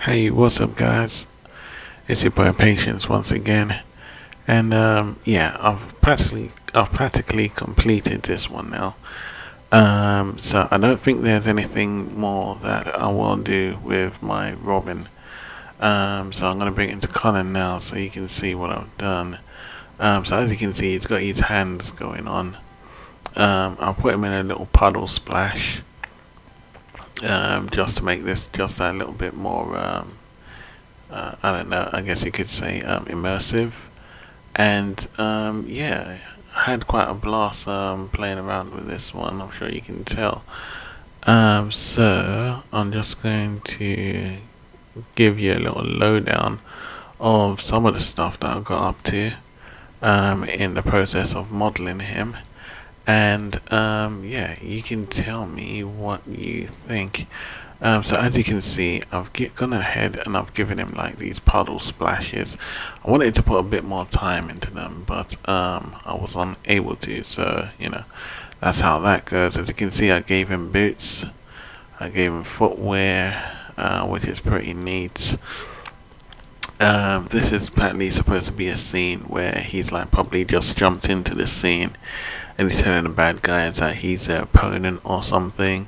Hey, what's up, guys? It's your boy Patience once again, and yeah, I've practically completed this one now. So I don't think there's anything more that I will do with my Robin. So I'm gonna bring it into color now, so you can see what I've done. So as you can see, he's got his hands going on. I'll put him in a little puddle splash, just to make this just a little bit more. I don't know, I guess you could say immersive. And yeah, I had quite a blast playing around with this one, I'm sure you can tell. So I'm just going to give you a little lowdown of some of the stuff that I got up to in the process of modeling him. And yeah, you can tell me what you think. So as you can see, gone ahead and I've given him like these puddle splashes. I wanted to put a bit more time into them, but I was unable to. So that's how that goes. As you can see, I gave him boots. I gave him footwear, which is pretty neat. This is apparently supposed to be a scene where he's like probably just jumped into the scene and he's telling the bad guys that he's their opponent or something.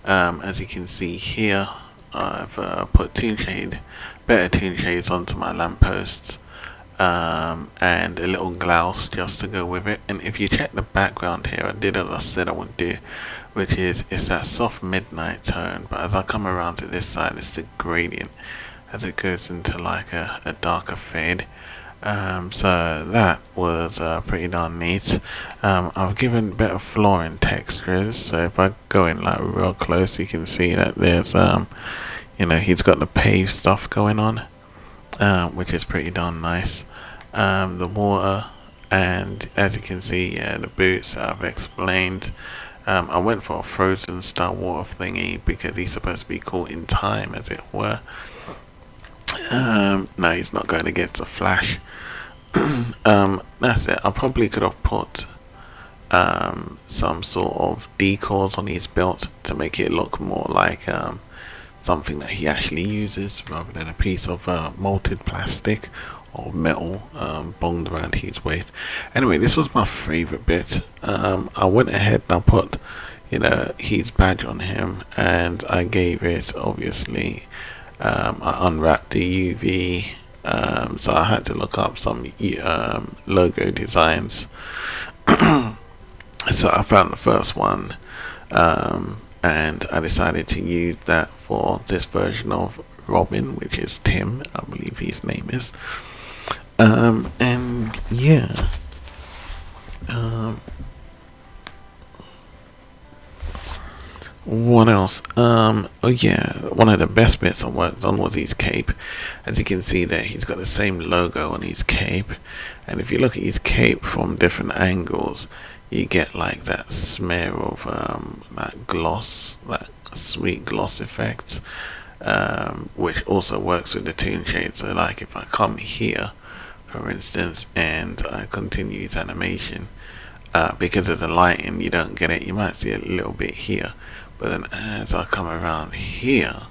As you can see here, I've put better toon shades onto my lampposts, and a little glouse just to go with it. And if you check the background here, I did as I said I would do, which is it's that soft midnight tone, but as I come around to this side, it's the gradient as it goes into like a darker fade. So that was pretty darn neat. I've given better flooring textures, so if I go in like real close, you can see that there's he's got the paved stuff going on, which is pretty darn nice. The water, and as you can see, yeah, the boots I've explained. I went for a frozen style water thingy because he's supposed to be caught in time, as it were. No, he's not going against a flash. That's it. I probably could have put some sort of decals on his belt to make it look more like something that he actually uses rather than a piece of molted plastic or metal bonged around his waist. Anyway, this was my favorite bit. I went ahead and I put his badge on him, and I gave it, obviously, I unwrapped the UV. So I had to look up some logo designs. So I found the first one, and I decided to use that for this version of Robin, which is Tim, I believe his name is. And yeah. What else? Oh yeah, one of the best bits I worked on was his cape. As you can see there, he's got the same logo on his cape, and if you look at his cape from different angles, you get like that smear of that gloss, that sweet gloss effect, which also works with the toon shade. So like if I come here, for instance, and I continue his animation, because of the lighting you don't get it. You might see a little bit here, but then as I come around here,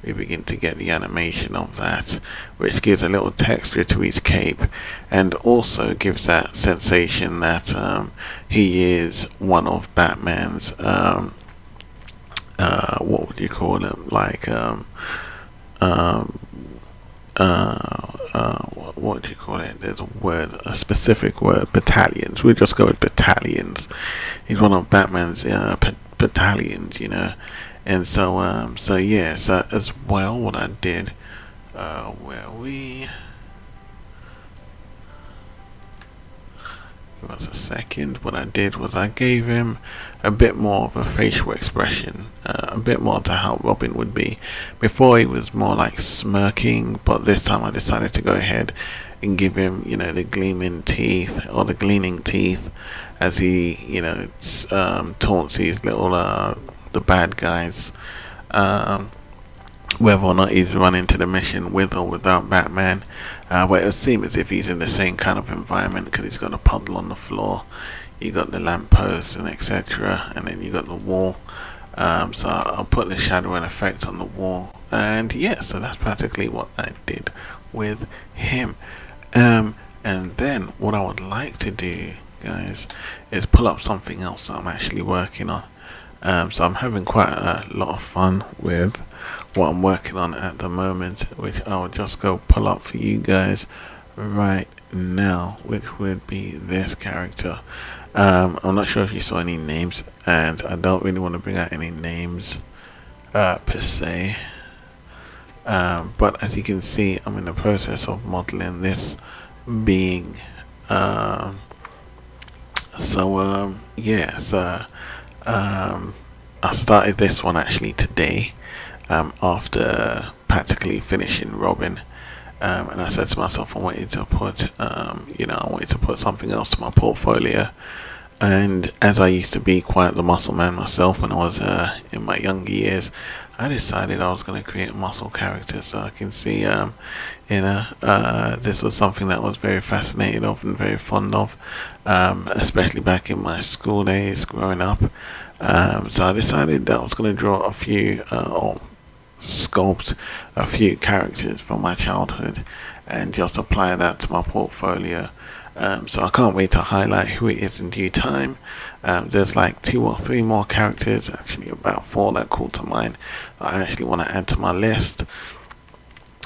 we begin to get the animation of that, which gives a little texture to his cape, and also gives that sensation that he is one of Batman's what would you call them, like what do you call it? There's a specific word. Battalions. We'll just go with battalions. He's one of Batman's battalions, and so yeah. So as well, what I did, where we. Give us a second. What I did was I gave him a bit more of a facial expression, a bit more to how Robin would be. Before he was more like smirking, but this time I decided to go ahead and give him, the gleaming teeth or the gleaming teeth as he, taunts these little the bad guys. Whether or not he's running to the mission with or without Batman, but it would seem as if he's in the same kind of environment because he's got a puddle on the floor, you got the lamppost and etc., and then you got the wall. So I'll put the shadowing effect on the wall, and yeah, so that's practically what I did with him. And then what I would like to do, guys, is pull up something else that I'm actually working on. So I'm having quite a lot of fun with what I'm working on at the moment, which I'll just go pull up for you guys right now, which would be this character. I'm not sure if you saw any names, and I don't really want to bring out any names per se, but as you can see, I'm in the process of modeling this being. I started this one actually today, after practically finishing Robin, and I said to myself I wanted to put something else to my portfolio. And as I used to be quite the muscle man myself when I was in my younger years, I decided I was going to create a muscle character. So I can see, this was something that I was very fascinated of and very fond of, especially back in my school days growing up. So I decided that I was going to draw a few, or sculpt a few characters from my childhood and just apply that to my portfolio. So I can't wait to highlight who it is in due time. There's like 2 or 3 more characters, actually about 4 that call to mind, that I actually want to add to my list.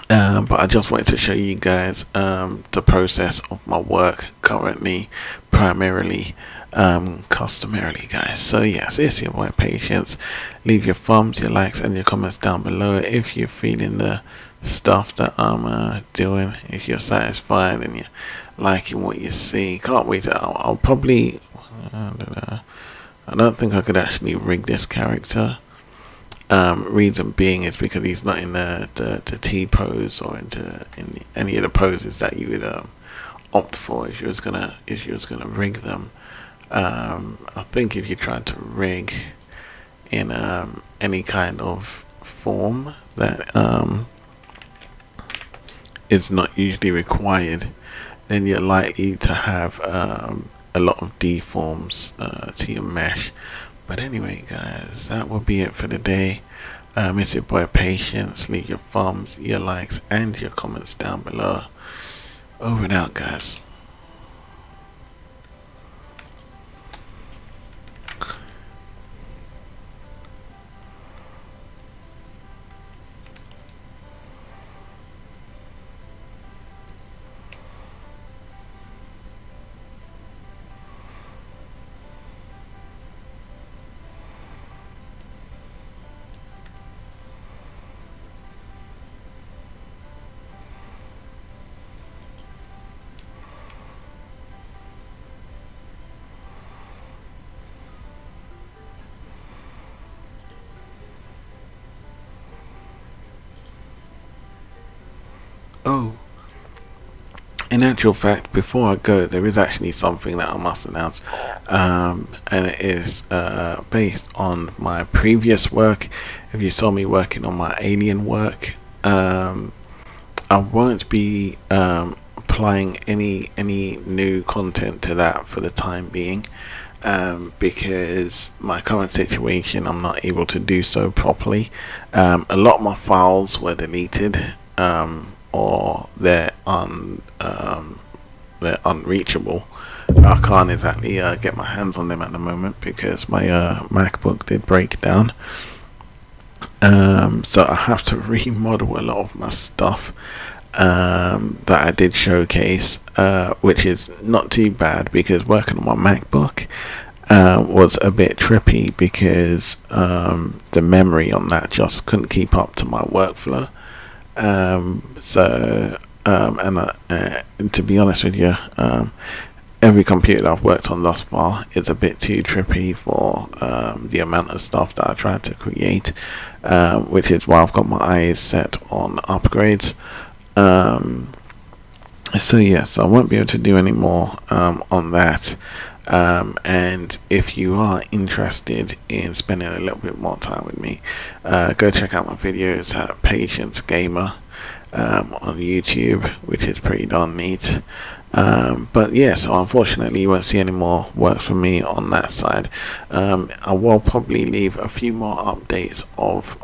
But I just wanted to show you guys the process of my work currently, primarily, customarily, guys. So yes, it's your boy Patience. Leave your thumbs, your likes, and your comments down below if you're feeling the stuff that I'm doing, if you're satisfied and you're liking what you see. Can't wait to, I'll probably, I don't think I could actually rig this character. Reason being is because he's not in the T pose or in any of the poses that you would opt for if you was gonna rig them. I think if you tried to rig in any kind of form that is not usually required, then you're likely to have a lot of deforms to your mesh. But anyway, guys, that will be it for today. It's your boy Patience. Leave your thumbs, your likes, and your comments down below. Over and out, guys. Oh, in actual fact, before I go, there is actually something that I must announce, and it is based on my previous work. If you saw me working on my alien work, I won't be applying any new content to that for the time being, because my current situation, I'm not able to do so properly. A lot of my files were deleted, or they're unreachable. I can't exactly get my hands on them at the moment because my MacBook did break down. So I have to remodel a lot of my stuff that I did showcase, which is not too bad because working on my MacBook was a bit trippy because the memory on that just couldn't keep up to my workflow. And to be honest with you, every computer that I've worked on thus far is a bit too trippy for the amount of stuff that I tried to create, which is why I've got my eyes set on upgrades. So yes, I won't be able to do any more on that. And if you are interested in spending a little bit more time with me, go check out my videos at Patience Gamer on YouTube, which is pretty darn neat. But yeah, so unfortunately you won't see any more work from me on that side. I will probably leave a few more updates of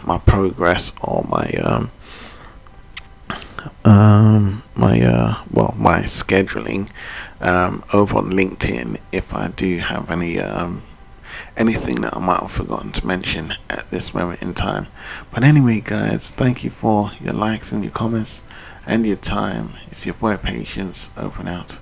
my progress or my scheduling over on LinkedIn if I do have anything that I might have forgotten to mention at this moment in time. But anyway, guys, thank you for your likes and your comments and your time. It's your boy Patience, over and out.